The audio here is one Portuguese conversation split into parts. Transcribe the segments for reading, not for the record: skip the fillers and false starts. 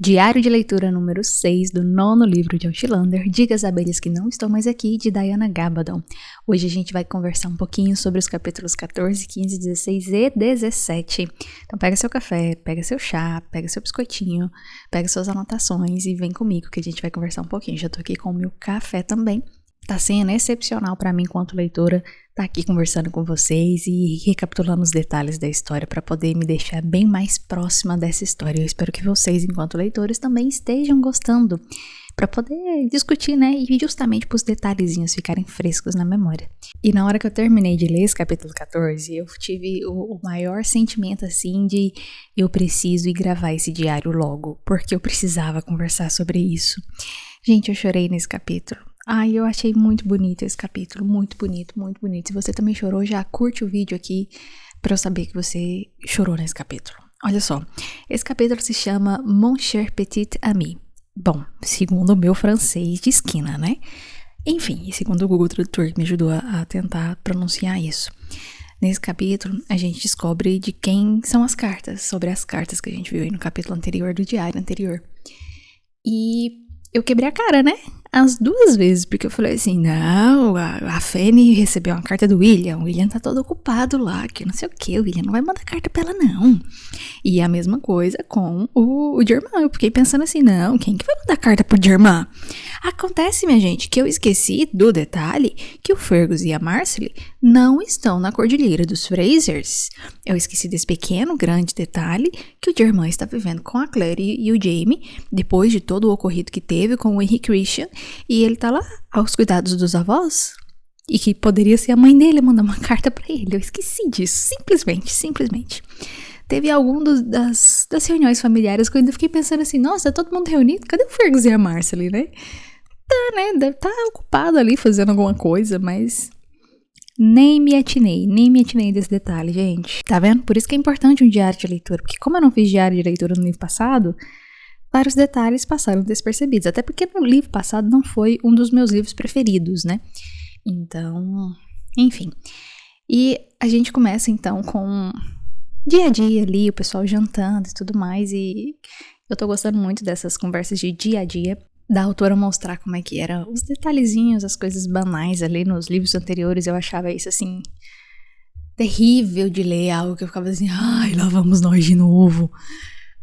Diário de leitura número 6 do 9º livro de Outlander, Diga às Abelhas que Não Estão Mais Aqui, de Diana Gabaldon. Hoje a gente vai conversar um pouquinho sobre os capítulos 14, 15, 16 e 17. Então pega seu café, pega seu chá, pega seu biscoitinho, pega suas anotações e vem comigo que a gente vai conversar um pouquinho. Já tô aqui com o meu café também. Tá sendo excepcional pra mim enquanto leitora estar aqui conversando com vocês e recapitulando os detalhes da história para poder me deixar bem mais próxima dessa história. Eu espero que vocês, enquanto leitores, também estejam gostando para poder discutir, né? E justamente para os detalhezinhos ficarem frescos na memória. E na hora que eu terminei de ler esse capítulo 14, eu tive o maior sentimento assim de eu preciso ir gravar esse diário logo, porque eu precisava conversar sobre isso. Gente, eu chorei nesse capítulo. Ai, eu achei muito bonito esse capítulo, muito bonito, muito bonito. Se você também chorou, já curte o vídeo aqui pra eu saber que você chorou nesse capítulo. Olha só, esse capítulo se chama Mon cher petit ami. Bom, segundo o meu francês de esquina, né? Enfim, e segundo o Google Tradutor que me ajudou a tentar pronunciar isso. Nesse capítulo, a gente descobre de quem são as cartas, sobre as cartas que a gente viu aí no capítulo anterior do diário anterior. E eu quebrei a cara, né? As duas vezes, porque eu falei assim, não, a Fanny recebeu uma carta do William, o William tá todo ocupado lá, que não sei o que, o William não vai mandar carta pra ela não. E a mesma coisa com o Germain, eu fiquei pensando assim, não, quem que vai mandar carta pro Germain? Acontece, minha gente, que eu esqueci do detalhe que o Fergus e a Marcely não estão na Cordilheira dos Frasers. Eu esqueci desse pequeno, grande detalhe que o Germain está vivendo com a Claire e o Jamie, depois de todo o ocorrido que teve com o Henry Christian, e ele tá lá aos cuidados dos avós, e que poderia ser a mãe dele mandar uma carta pra ele. Eu esqueci disso, simplesmente. Teve algum das reuniões familiares que eu ainda fiquei pensando assim, nossa, tá todo mundo reunido? Cadê o Fergus e a Marcely, né? Tá, né? Deve estar ocupado ali fazendo alguma coisa, mas nem me atinei desse detalhe, gente. Tá vendo? Por isso que é importante um diário de leitura, porque como eu não fiz diário de leitura no livro passado, vários detalhes passaram despercebidos, até porque no livro passado não foi um dos meus livros preferidos, né? Então, enfim. E a gente começa então com dia a dia ali, o pessoal jantando e tudo mais, e eu tô gostando muito dessas conversas de dia a dia, da autora mostrar como é que eram os detalhezinhos, as coisas banais ali nos livros anteriores. Eu achava isso assim terrível de ler, algo que eu ficava assim, ai, lá vamos nós de novo.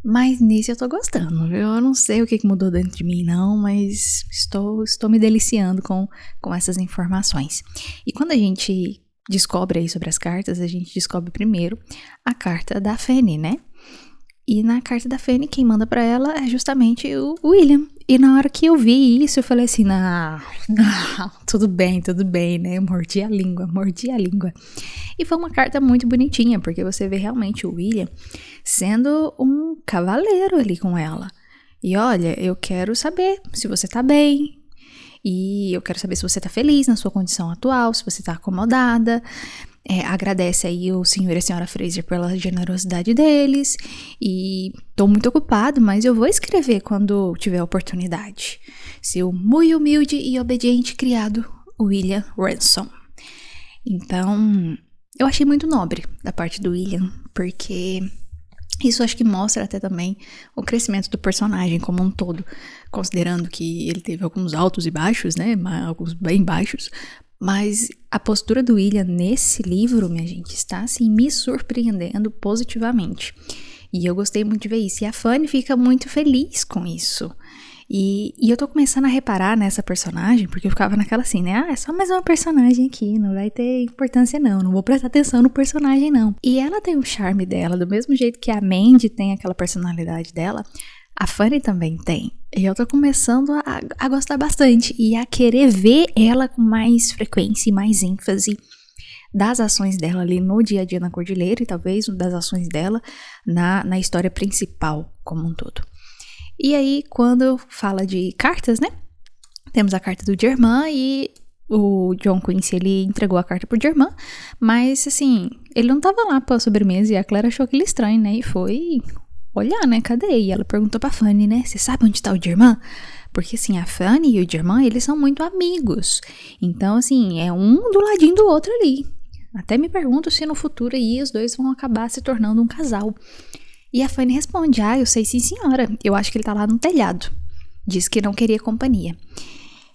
Mas nesse eu tô gostando, viu? Eu não sei o que mudou dentro de mim não, mas estou me deliciando com essas informações. E quando a gente descobre aí sobre as cartas, a gente descobre primeiro a carta da Fanny, né? E na carta da Fanny, quem manda pra ela é justamente o William. E na hora que eu vi isso, eu falei assim, não, tudo bem, né? Eu mordi a língua. E foi uma carta muito bonitinha, porque você vê realmente o William sendo um cavaleiro ali com ela. E olha, eu quero saber se você tá bem, e eu quero saber se você tá feliz na sua condição atual, se você tá acomodada. Agradece aí o senhor e a senhora Fraser pela generosidade deles, e tô muito ocupado, mas eu vou escrever quando tiver oportunidade. Seu muito humilde e obediente criado, William Ransom. Então, eu achei muito nobre da parte do William, porque isso acho que mostra até também o crescimento do personagem como um todo, considerando que ele teve alguns altos e baixos, né, alguns bem baixos. Mas a postura do William nesse livro, minha gente, está assim me surpreendendo positivamente. E eu gostei muito de ver isso. E a Fanny fica muito feliz com isso. E eu tô começando a reparar nessa personagem, porque eu ficava naquela assim, né? É só mais uma personagem aqui, não vai ter importância não vou prestar atenção no personagem não. E ela tem o charme dela, do mesmo jeito que a Mandy tem aquela personalidade dela, a Fanny também tem. E eu tô começando a gostar bastante e a querer ver ela com mais frequência e mais ênfase das ações dela ali no dia a dia na Cordilheira e talvez das ações dela na história principal como um todo. E aí, quando fala de cartas, né? Temos a carta do Germain e o John Quincy, ele entregou a carta pro Germain, mas assim, ele não tava lá pra sobremesa e a Claire achou aquilo estranho, né? E foi olhar, né, cadê? E ela perguntou pra Fanny, né, você sabe onde tá o Germain? Porque, assim, a Fanny e o Germain, eles são muito amigos. Então, assim, é um do ladinho do outro ali. Até me pergunto se no futuro aí os dois vão acabar se tornando um casal. E a Fanny responde, eu sei sim senhora, eu acho que ele tá lá no telhado. Diz que não queria companhia.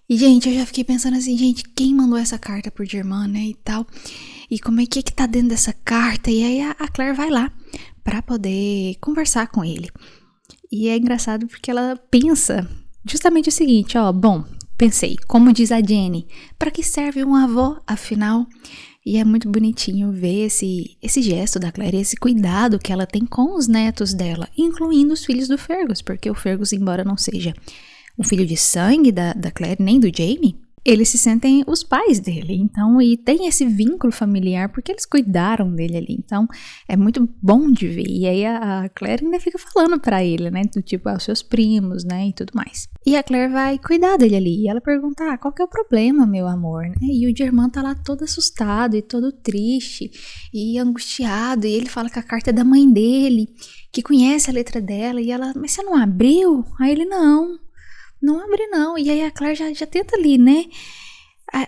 E, gente, eu já fiquei pensando assim, gente, quem mandou essa carta pro Germain, né, e tal? E como é que tá dentro dessa carta? E aí a Claire vai lá pra poder conversar com ele. E é engraçado porque ela pensa justamente o seguinte, pensei, como diz a Jenny, pra que serve um avô, afinal? E é muito bonitinho ver esse gesto da Claire, esse cuidado que ela tem com os netos dela, incluindo os filhos do Fergus, porque o Fergus, embora não seja um filho de sangue da Claire nem do Jaime, eles se sentem os pais dele, então, e tem esse vínculo familiar porque eles cuidaram dele ali, então é muito bom de ver. E aí a Claire ainda fica falando pra ele, né, do tipo, os seus primos, né, e tudo mais. E a Claire vai cuidar dele ali, e ela pergunta, qual que é o problema, meu amor? E o Germain tá lá todo assustado e todo triste e angustiado, e ele fala que a carta é da mãe dele, que conhece a letra dela, e ela, mas você não abriu? Aí ele, não abre não. E aí a Claire já tenta ali, né,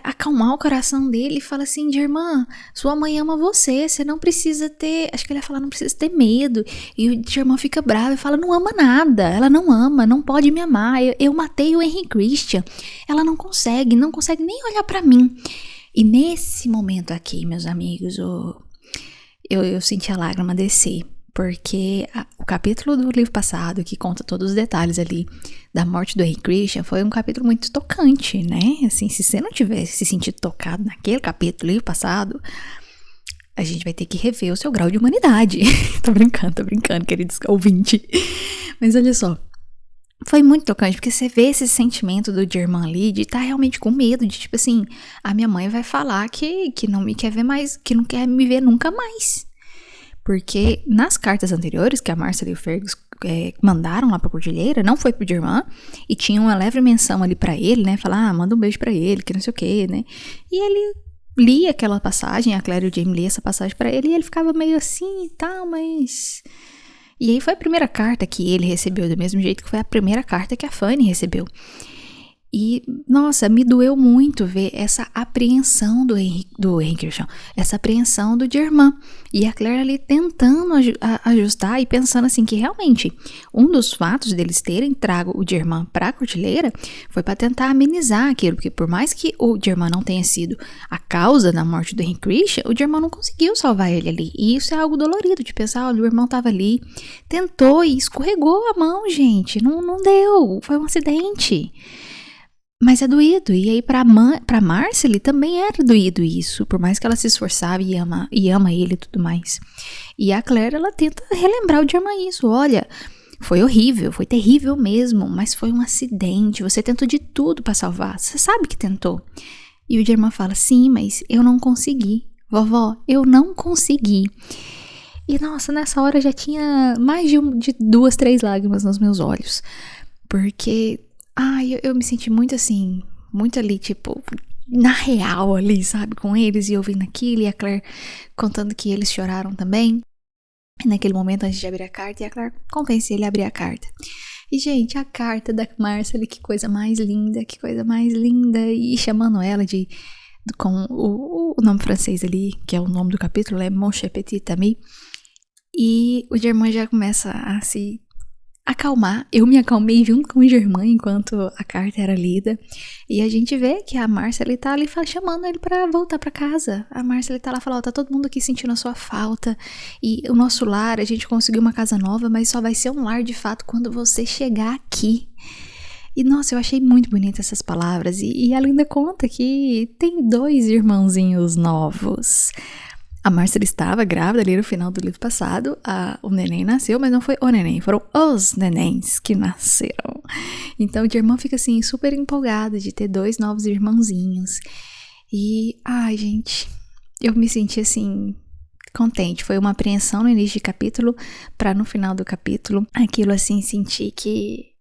acalmar o coração dele e fala assim, Germain, sua mãe ama você não precisa ter, acho que ele ia falar, não precisa ter medo. E o Germain fica bravo e fala, não ama nada, ela não ama, não pode me amar, eu matei o Henry Christian, ela não consegue nem olhar pra mim. E nesse momento aqui, meus amigos, eu senti a lágrima descer. Porque o capítulo do livro passado, que conta todos os detalhes ali da morte do Henry Christian, foi um capítulo muito tocante, né? Assim, se você não tivesse se sentido tocado naquele capítulo do livro passado, a gente vai ter que rever o seu grau de humanidade. Tô brincando, queridos ouvintes. Mas olha só, foi muito tocante, porque você vê esse sentimento do Germain ali, de estar realmente com medo, de tipo assim, a minha mãe vai falar que não me quer ver mais, que não quer me ver nunca mais. Porque nas cartas anteriores que a Marcella e o Fergus mandaram lá pra Cordilheira, não foi pro Germain, e tinha uma leve menção ali pra ele, né, falar, manda um beijo pra ele, que não sei o que, né, e ele lia aquela passagem, a Claire e o Jaime liam essa passagem pra ele, e ele ficava meio assim e tal, mas... E aí foi a primeira carta que ele recebeu, do mesmo jeito que foi a primeira carta que a Fanny recebeu. E, nossa, me doeu muito ver essa apreensão do Henry Christian, essa apreensão do Germain. E a Claire ali tentando ajustar e pensando assim que realmente um dos fatos deles terem trago o Germain pra Cordilheira foi para tentar amenizar aquilo, porque por mais que o Germain não tenha sido a causa da morte do Henry Christian, o Germain não conseguiu salvar ele ali. E isso é algo dolorido de pensar, olha, o irmão tava ali, tentou e escorregou a mão, gente, não deu, foi um acidente. Mas é doído, e aí pra Marcelle também era doído isso, por mais que ela se esforçava e ama ele e tudo mais. E a Claire, ela tenta relembrar o Germain isso, olha, foi horrível, foi terrível mesmo, mas foi um acidente, você tentou de tudo pra salvar, você sabe que tentou. E o Germain fala, sim, mas eu não consegui, vovó, eu não consegui. E nossa, nessa hora já tinha mais de 2, 3 lágrimas nos meus olhos, porque... eu me senti muito assim, muito ali, tipo, na real ali, sabe, com eles e ouvindo aquilo, e a Claire contando que eles choraram também, naquele momento antes de abrir a carta, e a Claire convence ele a abrir a carta. E, gente, a carta da Marcelle, que coisa mais linda, e chamando ela com o nome francês ali, que é o nome do capítulo, é Mon cher petit ami, e o Germain já começa a se... acalmar, eu me acalmei junto com o Germain enquanto a carta era lida, e a gente vê que a Marcelle tá ali chamando ele pra voltar pra casa. A Marcelle tá lá falando, tá todo mundo aqui sentindo a sua falta, e o nosso lar, a gente conseguiu uma casa nova, mas só vai ser um lar de fato quando você chegar aqui. E nossa, eu achei muito bonita essas palavras, e ela ainda conta que tem 2 irmãozinhos novos. A Marcelle estava grávida ali no final do livro passado, o neném nasceu, mas não foi o neném, foram os nenéns que nasceram. Então o Germain fica assim super empolgado de ter 2 novos irmãozinhos. E, gente, eu me senti assim contente, foi uma apreensão no início de capítulo, pra no final do capítulo, aquilo assim, sentir que...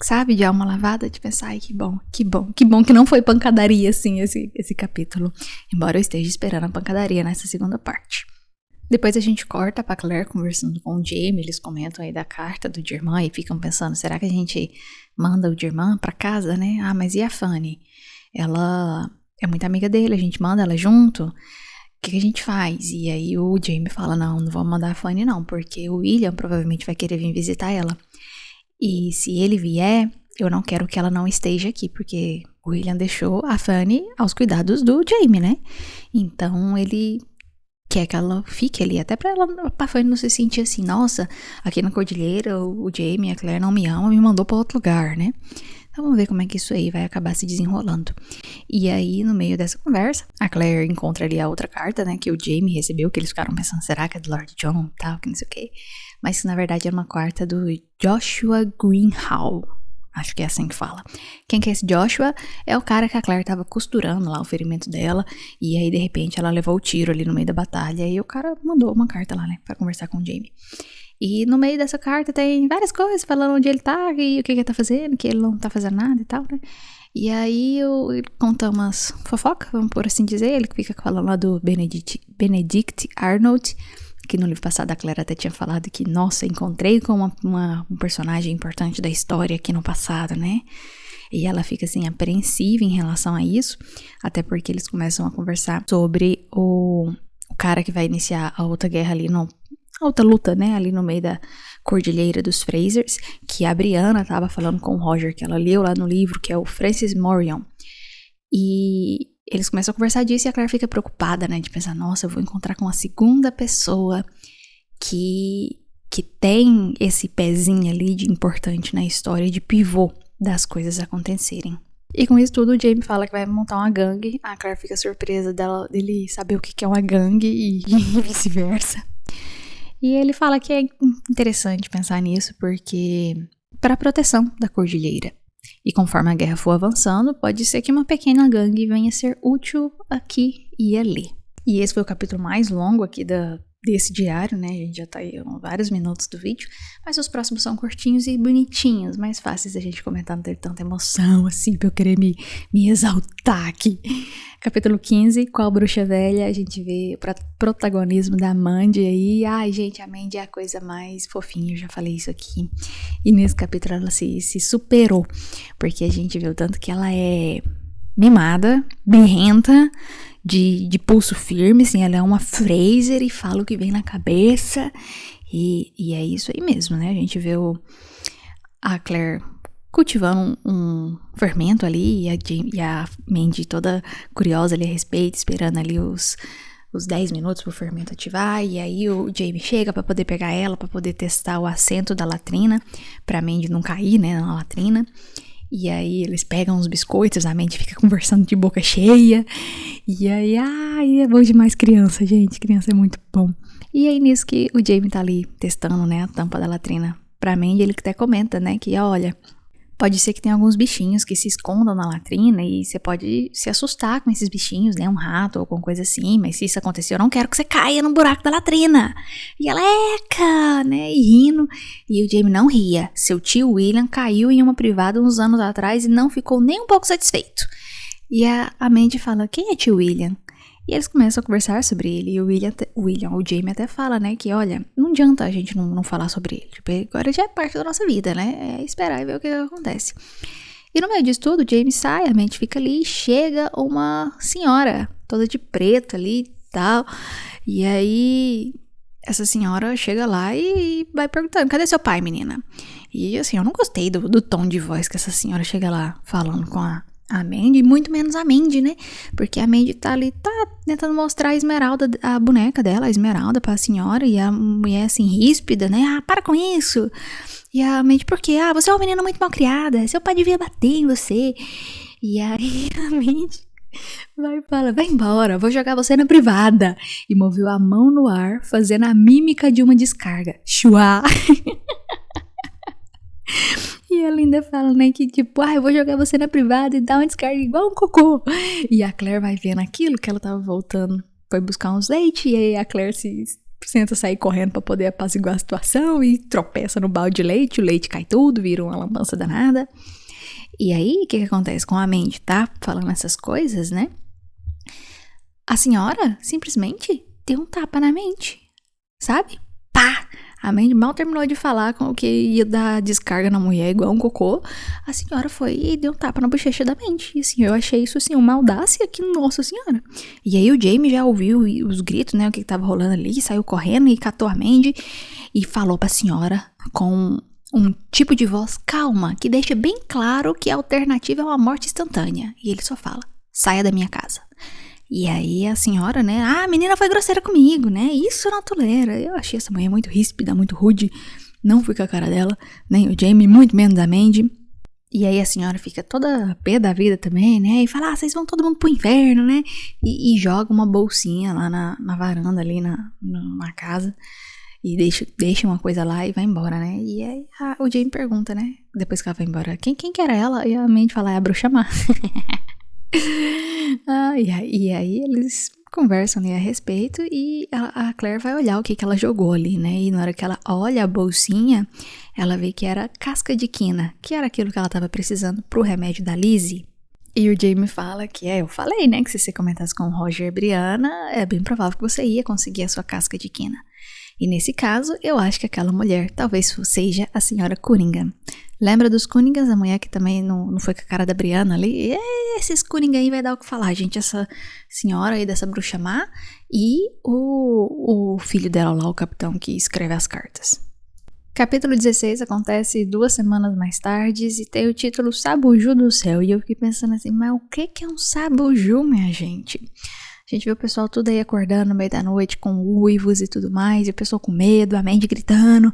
sabe, de alma lavada, de pensar, ai, que bom que não foi pancadaria, assim, esse capítulo. Embora eu esteja esperando a pancadaria nessa segunda parte. Depois a gente corta pra Claire conversando com o Jaime, eles comentam aí da carta do Germain e ficam pensando, será que a gente manda o Germain pra casa, né? Mas e a Fanny? Ela é muito amiga dele, a gente manda ela junto? que a gente faz? E aí o Jamie fala, não vamos mandar a Fanny não, porque o William provavelmente vai querer vir visitar ela. E se ele vier, eu não quero que ela não esteja aqui, porque o William deixou a Fanny aos cuidados do Jamie, né? Então ele quer que ela fique ali, até pra Fanny não se sentir assim, nossa, aqui na Cordilheira o Jamie e a Claire não me amam, me mandou pra outro lugar, né? Então vamos ver como é que isso aí vai acabar se desenrolando. E aí, no meio dessa conversa, a Claire encontra ali a outra carta, né, que o Jamie recebeu, que eles ficaram pensando, será que é do Lord John, tal, que não sei o quê. Mas que na verdade era uma carta do Joshua Greenhalgh. Acho que é assim que fala. Quem que é esse Joshua? É o cara que a Claire tava costurando lá o ferimento dela. E aí, de repente, ela levou o tiro ali no meio da batalha. E o cara mandou uma carta lá, né? Pra conversar com o Jamie. E no meio dessa carta tem várias coisas falando onde ele tá e o que ele tá fazendo. Que ele não tá fazendo nada e tal, né? E aí, ele conta umas fofocas, vamos por assim dizer. Ele fica falando lá do Benedict Arnold, que no livro passado a Claire até tinha falado que, nossa, encontrei com um personagem importante da história aqui no passado, né? E ela fica, assim, apreensiva em relação a isso, até porque eles começam a conversar sobre o cara que vai iniciar a outra guerra ali, a outra luta, né? Ali no meio da Cordilheira dos Frasers, que a Brianna tava falando com o Roger, que ela leu lá no livro, que é o Francis Morion. E eles começam a conversar disso e a Claire fica preocupada, né? De pensar, nossa, eu vou encontrar com a segunda pessoa que tem esse pezinho ali de importante na história, de pivô das coisas acontecerem. E com isso tudo, o Jamie fala que vai montar uma gangue. A Claire fica surpresa dele saber o que é uma gangue e vice-versa. E ele fala que é interessante pensar nisso porque para a proteção da Cordilheira. E conforme a guerra for avançando, pode ser que uma pequena gangue venha a ser útil aqui e ali. E esse foi o capítulo mais longo aqui desse diário, né? A gente já tá aí há vários minutos do vídeo. Mas os próximos são curtinhos e bonitinhos, mais fáceis da gente comentar, não ter tanta emoção, assim, pra eu querer me exaltar aqui. Capítulo 15, Qual Bruxa Velha? A gente vê o protagonismo da Mandy aí. Ai, gente, a Mandy é a coisa mais fofinha, eu já falei isso aqui. E nesse capítulo ela se superou, porque a gente vê o tanto que ela é mimada, birrenta, de pulso firme, assim, ela é uma Fraser e fala o que vem na cabeça, e é isso aí mesmo, né? A gente vê a Claire cultivando um fermento ali, e a Mandy toda curiosa ali a respeito, esperando ali os 10 minutos pro fermento ativar, e aí o Jamie chega pra poder pegar ela, pra poder testar o assento da latrina, pra Mandy não cair, né, na latrina. E aí eles pegam os biscoitos, a Mandy fica conversando de boca cheia. E aí, é bom demais criança, gente. Criança é muito bom. E aí nisso que o Jamie tá ali testando, né, a tampa da latrina pra Mandy, ele até comenta, né, que olha, pode ser que tenha alguns bichinhos que se escondam na latrina e você pode se assustar com esses bichinhos, né, um rato ou alguma coisa assim, mas se isso acontecer, eu não quero que você caia no buraco da latrina. E ela, eca, né, e rindo. E o Jamie não ria. Seu tio William caiu em uma privada uns anos atrás e não ficou nem um pouco satisfeito. E a Mandy fala, quem é tio William? E eles começam a conversar sobre ele, e o Jamie até fala, né, que olha, não adianta a gente não falar sobre ele, tipo, agora já é parte da nossa vida, né, é esperar e ver o que acontece. E no meio disso tudo, o Jamie sai, a Mandy fica ali, e chega uma senhora, toda de preto ali e tal, e aí essa senhora chega lá e vai perguntando, cadê seu pai, menina? E assim, eu não gostei do tom de voz que essa senhora chega lá falando com a Mandy, muito menos a Mandy, né? Porque a Mandy tá ali, tá tentando mostrar a Esmeralda, a boneca dela, a Esmeralda pra senhora, e a mulher assim, ríspida, né? Para com isso! E a Mandy, por quê? Você é uma menina muito mal criada, seu pai devia bater em você. E aí a Mandy vai e fala, vai embora, vou jogar você na privada. E moveu a mão no ar, fazendo a mímica de uma descarga. Chua! E ela ainda fala, né, que tipo, eu vou jogar você na privada e dar uma descarga igual um cocô. E a Claire vai vendo aquilo, que ela tava voltando, foi buscar uns leite, e aí a Claire tenta sair correndo pra poder apaziguar a situação e tropeça no balde de leite, o leite cai tudo, vira uma lambança danada. E aí, o que acontece com a Mandy, tá falando essas coisas, né? A senhora simplesmente deu um tapa na Mandy, sabe? Pá! A Mandy mal terminou de falar com o que ia dar descarga na mulher igual um cocô. A senhora foi e deu um tapa na bochecha da Mandy. E assim, eu achei isso assim, uma audácia que, nossa senhora. E aí o Jamie já ouviu os gritos, né, o que tava rolando ali, saiu correndo e catou a Mandy e falou pra senhora com um tipo de voz calma, que deixa bem claro que a alternativa é uma morte instantânea. E ele só fala, saia da minha casa. E aí a senhora, né, a menina foi grosseira comigo, né, isso eu não tolero. Eu achei essa mulher muito ríspida, muito rude, não fui com a cara dela, nem o Jamie, muito menos a Mandy. E aí a senhora fica toda pé da vida também, né, e fala, vocês vão todo mundo pro inferno, né, e joga uma bolsinha lá na varanda ali na casa. E deixa uma coisa lá e vai embora, né? E aí o Jamie pergunta, né? Depois que ela vai embora, quem que era ela? E a Mandy fala, é a bruxa má. E aí eles conversam ali a respeito e a Claire vai olhar o que ela jogou ali, né? E na hora que ela olha a bolsinha, ela vê que era casca de quina, que era aquilo que ela tava precisando pro remédio da Lizzie. E o Jamie fala que, eu falei, né? Que se você comentasse com o Roger e Brianna, é bem provável que você ia conseguir a sua casca de quina. E nesse caso, eu acho que aquela mulher talvez seja a senhora Cunningham. Lembra dos Cunninghams? A mulher que também não foi com a cara da Brianna ali? Esses Cunningham aí vai dar o que falar, gente. Essa senhora aí dessa bruxa má e o filho dela lá, o capitão que escreve as cartas. Capítulo 16 acontece 2 semanas mais tarde e tem o título Sabuju do Céu. E eu fiquei pensando assim, mas o que é um sabuju, minha gente? A gente vê o pessoal tudo aí acordando no meio da noite com uivos e tudo mais, e o pessoal com medo, a Mandy gritando.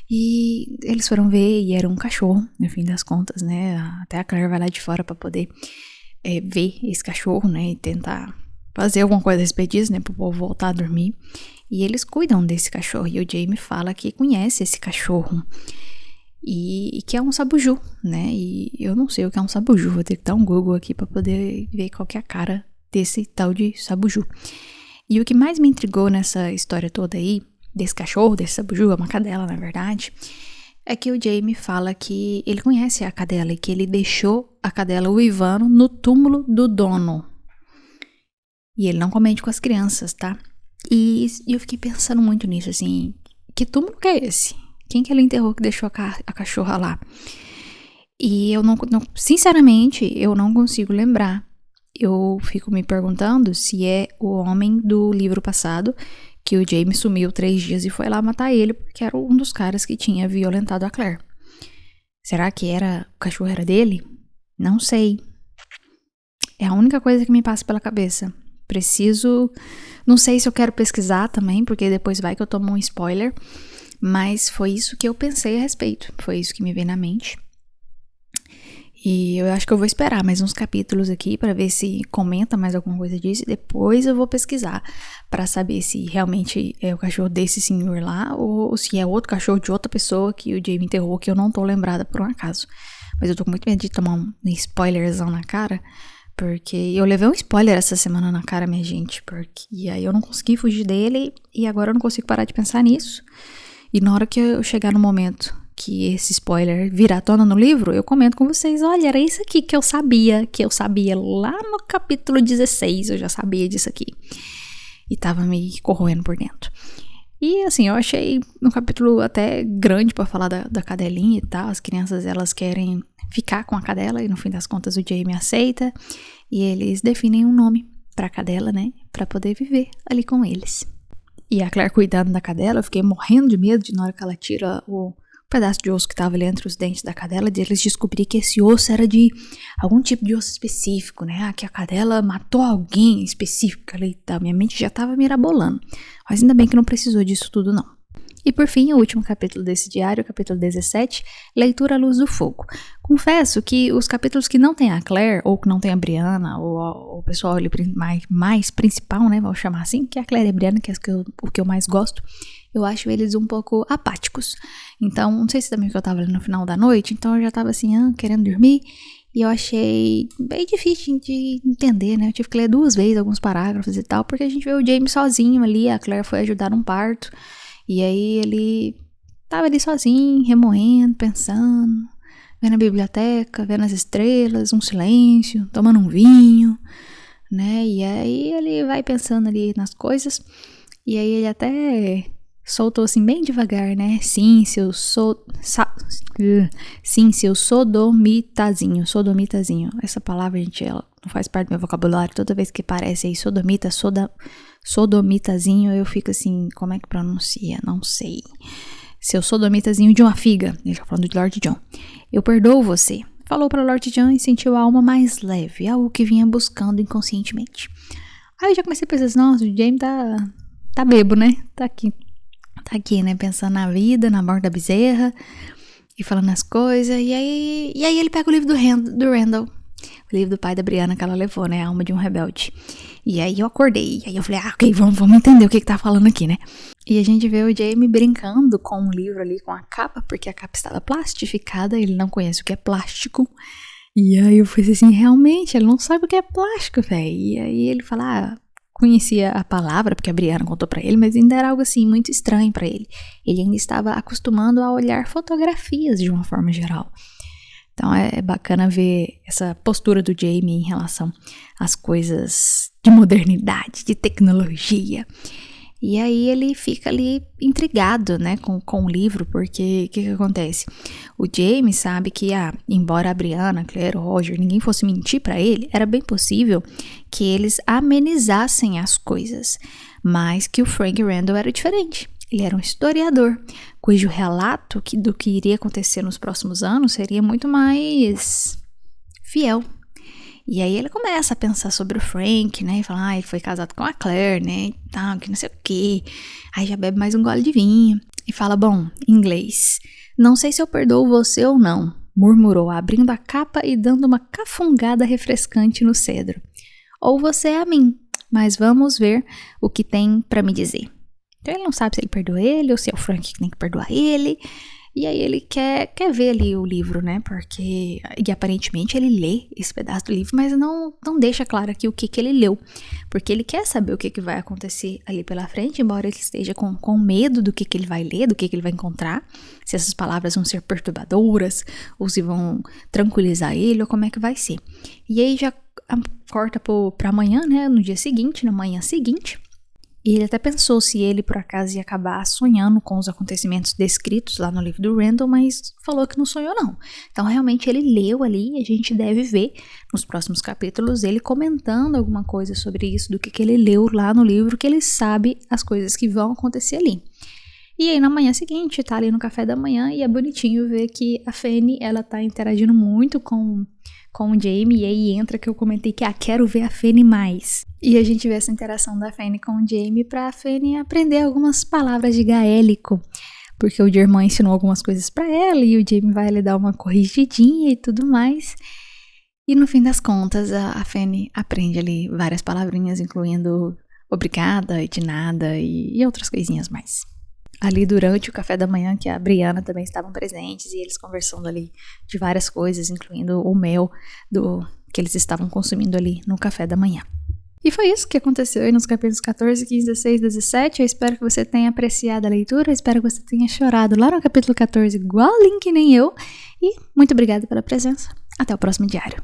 E eles foram ver e era um cachorro, no fim das contas, né? Até a Claire vai lá de fora pra poder ver esse cachorro, né? E tentar fazer alguma coisa a respeito disso, né? Pro povo voltar a dormir. E eles cuidam desse cachorro. E o Jamie fala que conhece esse cachorro. E que é um sabuju, né? E eu não sei o que é um sabuju. Vou ter que dar um Google aqui pra poder ver qual que é a cara desse tal de sabuju. E o que mais me intrigou nessa história toda aí, desse cachorro, desse sabuju, é uma cadela, na verdade, é que o Jamie fala que ele conhece a cadela e que ele deixou a cadela uivando no túmulo do dono. E ele não comente com as crianças, tá? E eu fiquei pensando muito nisso, assim, que túmulo que é esse? Quem que ele enterrou que deixou a cachorra lá? E eu sinceramente, eu não consigo lembrar. Eu fico me perguntando se é o homem do livro passado, que o Jamie sumiu 3 dias e foi lá matar ele, porque era um dos caras que tinha violentado a Claire. Será que o cachorro era dele? Não sei. É a única coisa que me passa pela cabeça. Não sei se eu quero pesquisar também, porque depois vai que eu tomo um spoiler, mas foi isso que eu pensei a respeito. Foi isso que me veio na mente. E eu acho que eu vou esperar mais uns capítulos aqui pra ver se comenta mais alguma coisa disso. E depois eu vou pesquisar pra saber se realmente é o cachorro desse senhor lá ou se é outro cachorro de outra pessoa que o Jamie enterrou, que eu não tô lembrada por um acaso. Mas eu tô com muito medo de tomar um spoilerzão na cara, porque eu levei um spoiler essa semana na cara, minha gente. E aí eu não consegui fugir dele e agora eu não consigo parar de pensar nisso. E na hora que eu chegar no momento que esse spoiler virar à tona no livro, eu comento com vocês, olha, era isso aqui que eu sabia lá no capítulo 16, eu já sabia disso aqui. E tava me corroendo por dentro. E assim, eu achei um capítulo até grande pra falar da cadelinha e tal, as crianças elas querem ficar com a cadela e no fim das contas o Jamie aceita e eles definem um nome pra cadela, né, pra poder viver ali com eles. E a Claire cuidando da cadela, eu fiquei morrendo de medo de na hora que ela tira o pedaço de osso que tava ali entre os dentes da cadela, de eles descobrir que esse osso era de algum tipo de osso específico, né? Que a cadela matou alguém específico ali e tal. Minha mente já tava mirabolando. Mas ainda bem que não precisou disso tudo, não. E por fim, o último capítulo desse diário, o capítulo 17, Leitura à Luz do Fogo. Confesso que os capítulos que não tem a Claire, ou que não tem a Brianna, ou o pessoal ali mais principal, né, vamos chamar assim, que é a Claire e a Brianna, que é o que eu mais gosto, eu acho eles um pouco apáticos. Então, não sei se também que eu tava ali no final da noite, então eu já tava assim, querendo dormir, e eu achei bem difícil de entender, né, eu tive que ler 2 vezes alguns parágrafos e tal, porque a gente vê o James sozinho ali, a Claire foi ajudar num parto, e aí ele tava ali sozinho, remoendo, pensando, vendo a biblioteca, vendo as estrelas, um silêncio, tomando um vinho, né? E aí ele vai pensando ali nas coisas, e aí ele até soltou assim bem devagar, né? Sim, seu sodomitazinho. Essa palavra, gente, ela não faz parte do meu vocabulário. Toda vez que parece aí sodomitazinho, eu fico assim, como é que pronuncia? Não sei. Seu sodomitazinho de uma figa. Ele tá falando de Lord John. Eu perdoo você. Falou para Lord John e sentiu a alma mais leve, algo que vinha buscando inconscientemente. Aí eu já comecei a pensar assim, nossa, o Jaime tá bebo, né? Tá aqui, né? Pensando na vida, na morte da bezerra e falando as coisas. E aí ele pega o livro do Randall. O livro do pai da Brianna que ela levou, né? A Alma de um Rebelde. E aí eu acordei. Aí eu falei, ok, vamos entender o que tá falando aqui, né? E a gente vê o Jaime brincando com o livro ali, com a capa, porque a capa estava plastificada, ele não conhece o que é plástico. E aí eu falei assim, realmente, ele não sabe o que é plástico, velho. E aí ele fala, conhecia a palavra, porque a Brianna contou pra ele, mas ainda era algo assim, muito estranho pra ele. Ele ainda estava acostumando a olhar fotografias de uma forma geral. Então é bacana ver essa postura do Jaime em relação às coisas de modernidade, de tecnologia. E aí ele fica ali intrigado, né, com o livro, porque o que acontece? O Jaime sabe que, embora a Brianna, a Claire, o Roger, ninguém fosse mentir pra ele, era bem possível que eles amenizassem as coisas, mas que o Frank Randall era diferente. Ele era um historiador, cujo relato do que iria acontecer nos próximos anos seria muito mais fiel. E aí ele começa a pensar sobre o Frank, né, e fala, ele foi casado com a Claire, né, e tal, que não sei o quê. Aí já bebe mais um gole de vinho e fala, bom, em inglês, não sei se eu perdoo você ou não, murmurou, abrindo a capa e dando uma cafungada refrescante no cedro. Ou você é a mim, mas vamos ver o que tem pra me dizer. Então ele não sabe se ele perdoa ele ou se é o Frank que tem que perdoar ele. E aí ele quer ver ali o livro, né? Porque, e aparentemente ele lê esse pedaço do livro, mas não deixa claro aqui o que ele leu. Porque ele quer saber o que vai acontecer ali pela frente, embora ele esteja com medo do que ele vai ler, do que ele vai encontrar. Se essas palavras vão ser perturbadoras, ou se vão tranquilizar ele, ou como é que vai ser. E aí já corta pra amanhã, né? No dia seguinte, na manhã seguinte. E ele até pensou se ele, por acaso, ia acabar sonhando com os acontecimentos descritos lá no livro do Randall, mas falou que não sonhou, não. Então, realmente, ele leu ali e a gente deve ver nos próximos capítulos ele comentando alguma coisa sobre isso, do que ele leu lá no livro, que ele sabe as coisas que vão acontecer ali. E aí, na manhã seguinte, tá ali no café da manhã e é bonitinho ver que a Fanny, ela tá interagindo muito com o Jaime, e aí entra que eu comentei que, quero ver a Fanny mais. E a gente vê essa interação da Fanny com o Jaime pra Fanny aprender algumas palavras de gaélico, porque o Germain ensinou algumas coisas pra ela, e o Jaime vai lhe dar uma corrigidinha e tudo mais. E no fim das contas, a Fanny aprende ali várias palavrinhas, incluindo obrigada e de nada e outras coisinhas mais. Ali durante o café da manhã, que a Brianna também estavam presentes, e eles conversando ali de várias coisas, incluindo o mel que eles estavam consumindo ali no café da manhã. E foi isso que aconteceu aí nos capítulos 14, 15, 16, 17. Eu espero que você tenha apreciado a leitura, eu espero que você tenha chorado lá no capítulo 14, igual que nem eu. E muito obrigada pela presença. Até o próximo diário.